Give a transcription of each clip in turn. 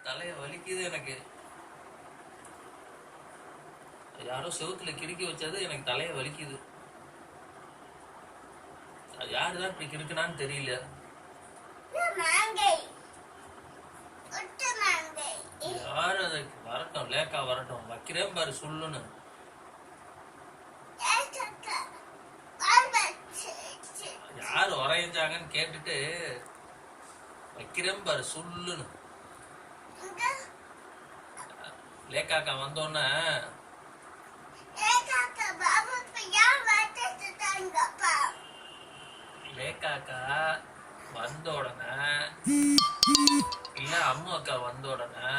தலைய வலிக்குது எனக்கு. யாரோ செவுத்துல கிறுக்கி வச்சது எனக்கு தலைய வலிக்குது. யாருதான் இப்படி கிறுக்குனான்னு தெரியல. யாரு அதை வரட்டும், லேக்கா வரட்டும், வைக்கிறேன் பாரு சொல்லுன்னு. யாரு வரைஞ்சாங்கன்னு கேட்டுட்டு வைக்கிறேன் பாரு சொல்லுன்னு. லேக்காக்கா வந்தோன்னு லேக்காக்கா வந்த உடனே இல்ல அம்மு அக்கா வந்த உடனே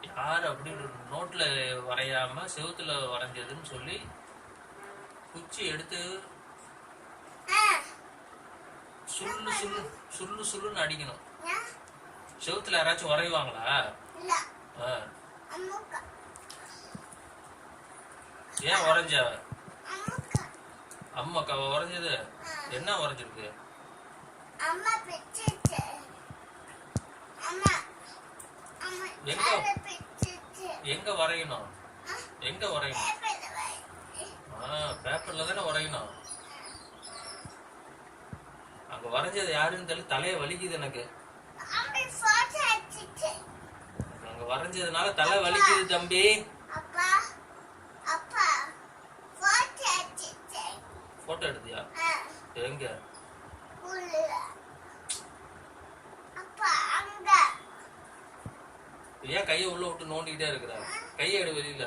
யாரு அப்படி நோட்ல வரையாம செவுத்துல வரைஞ்சதுன்னு சொல்லி குச்சி எடுத்து சுள்ளு சுள்ளு சுள்ளு சுள்ளுன்னு அடிக்கணும். செவுத்துல யாராச்சும் வரைவாங்களா? ஏன் வரைஞ்ச? அம்மா அக்காவை வரைஞ்சது என்ன வரைஞ்சிருக்கு? எங்க வரையணும்? எங்க வரையணும்? பேப்பர்ல தானே வரையணும். அங்க வரைஞ்சது யாருன்னு தெரியல. தலைய வலிக்குது எனக்கு. அங்க வரைஞ்சதுனால தலை வலிக்குது தம்பி. போட்டோ எடுத்தியா? எங்க? ஏன் கையை உள்ள விட்டு நோண்டிக்கிட்டே இருக்கிற? கையை எடு வெளியில.